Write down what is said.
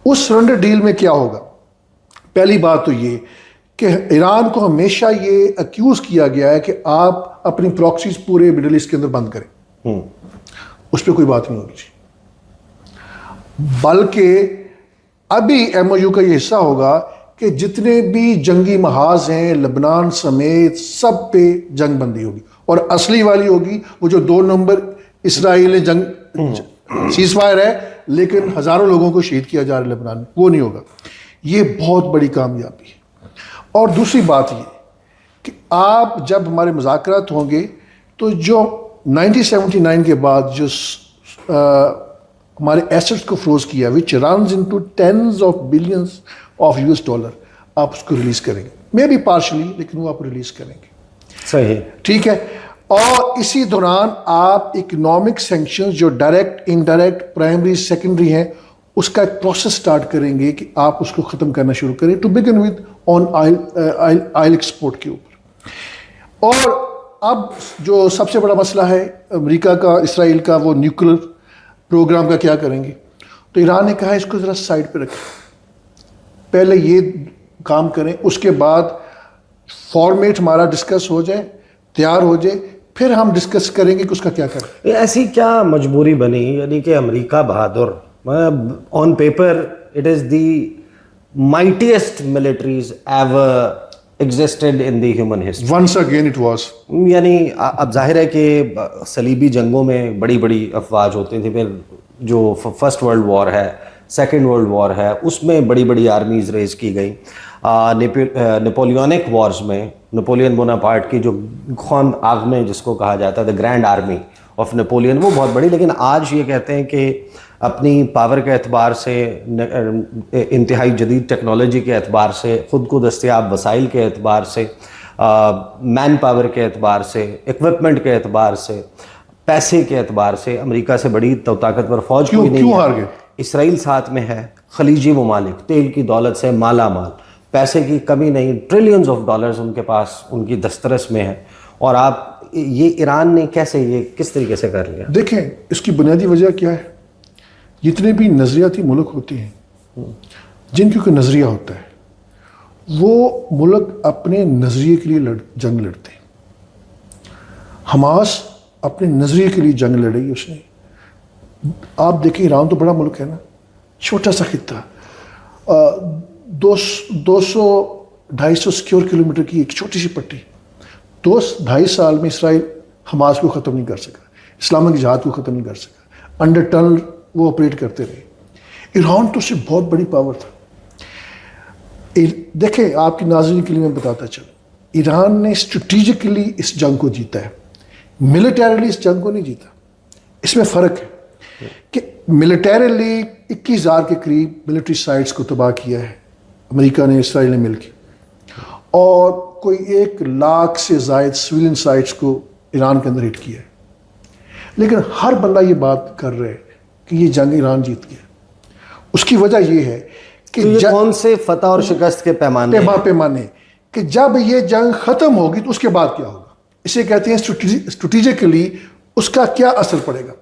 اس surrender deal میں کیا ہوگا؟ پہلی بات تو یہ کہ ایران کو ہمیشہ یہ اکیوز کیا گیا ہے کہ آپ اپنی پراکسیز پورے مڈل ایسٹ کے اندر بند کریں، اس پہ کوئی بات نہیں ہوگی جی، بلکہ ابھی ایم او یو کا یہ حصہ ہوگا کہ جتنے بھی جنگی محاذ ہیں لبنان سمیت سب پہ جنگ بندی ہوگی، اور اصلی والی ہوگی وہ جو 2 نمبر اسرائیل جنگ سیز فائر ہے لیکن ہزاروں لوگوں کو شہید کیا جا رہا ہے لبنان میں، وہ نہیں ہوگا۔ یہ بہت بڑی کامیابی ہے۔ اور دوسری بات یہ کہ آپ جب ہمارے مذاکرات ہوں گے تو جو 1979 کے بعد جو ہمارے ایسٹس کو فروز کیا which runs into tens of billions of US dollar، آپ اس کو ریلیز کریں گے، مے بی پارشلی، لیکن وہ آپ ریلیز کریں گے۔ صحیح، ٹھیک ہے۔ اور اسی دوران آپ اکنامک سینکشنز جو ڈائریکٹ انڈائریکٹ پرائمری سیکنڈری ہیں اس کا ایک پروسیس سٹارٹ کریں گے کہ آپ اس کو ختم کرنا شروع کریں، to begin with on oil export کے اوپر۔ اور اب جو سب سے بڑا مسئلہ ہے امریکہ کا اسرائیل کا، وہ نیوکلیر پروگرام کا کیا کریں گے؟ تو ایران نے کہا اس کو ذرا سائڈ پہ رکھیں، پہلے یہ کام کریں، اس کے بعد فارمیٹ ہمارا ڈسکس ہو جائے، تیار ہو جائے، پھر ہم ڈسکس کریں گے کہ اس کا کیا کریں۔ ایسی کیا مجبوری بنی، یعنی کہ امریکہ بہادر، on paper it is the mightiest militaries ever existed in the human history, once again it was, یعنی اب ظاہر ہے کہ صلیبی جنگوں میں بڑی بڑی افواج ہوتی تھیں، پھر جو فرسٹ ورلڈ وار ہے، سیکنڈ ورلڈ وار ہے، اس میں بڑی بڑی آرمیز ریز کی گئیں۔ نیپولیونک وارز میں نیپولین بوناپارٹ کی جو خون آگ میں جس کو کہا جاتا ہے the grand army of Napoleon, وہ بہت بڑی، لیکن آج یہ کہتے ہیں کہ اپنی پاور کے اعتبار سے، انتہائی جدید ٹیکنالوجی کے اعتبار سے، خود کو دستیاب وسائل کے اعتبار سے، مین پاور کے اعتبار سے، اکوپمنٹ کے اعتبار سے، پیسے کے اعتبار سے امریکہ سے بڑی تو طاقتور فوج کوئی نہیں ہے۔ کیوں ہار گئے؟ اسرائیل ساتھ میں ہے، خلیجی ممالک تیل کی دولت سے مالا مال، پیسے کی کمی نہیں، ٹریلینز آف ڈالرز ان کے پاس ان کی دسترس میں ہے، اور آپ یہ ایران نے کیسے، یہ کس طریقے سے کر لیا؟ دیکھیں اس کی بنیادی وجہ کیا ہے؟ جتنے بھی نظریاتی ملک ہوتے ہیں جن کی کوئی نظریہ ہوتا ہے، وہ ملک اپنے نظریے کے لیے جنگ لڑتے ہیں۔ حماس اپنے نظریے کے لیے جنگ لڑی اس نے۔ آپ دیکھیں ایران تو بڑا ملک ہے نا، چھوٹا سا خطہ، 200-250 اسکوائر کلومیٹر کی ایک چھوٹی سی پٹی، 2-2.5 سال میں اسرائیل حماس کو ختم نہیں کر سکا، اسلامی کی جہاد کو ختم نہیں کر سکا، انڈر ٹنل وہ آپریٹ کرتے رہے۔ ایران تو اس سے بہت بڑی پاور تھا۔ دیکھیں آپ کی ناظرین کے لیے میں بتاتا چلوں، ایران نے اسٹریٹجکلی اس جنگ کو جیتا ہے، ملٹریلی اس جنگ کو نہیں جیتا۔ اس میں فرق ہے کہ ملٹریلی 21,000 کے قریب ملٹری سائٹس کو تباہ کیا ہے امریکہ نے، اسرائیل نے مل کے، اور کوئی 1 لاکھ سے زائد سویلین سائٹس کو ایران کے اندر ہٹ کیا ہے۔ لیکن ہر بندہ یہ بات کر رہے کہ یہ جنگ ایران جیت گیا۔ اس کی وجہ یہ ہے کہ کون سے فتح اور شکست کے پیمانے کہ جب یہ جنگ ختم ہوگی تو اس کے بعد کیا ہوگا، اسے کہتے ہیں اسٹریٹجکلی اس کا کیا اثر پڑے گا۔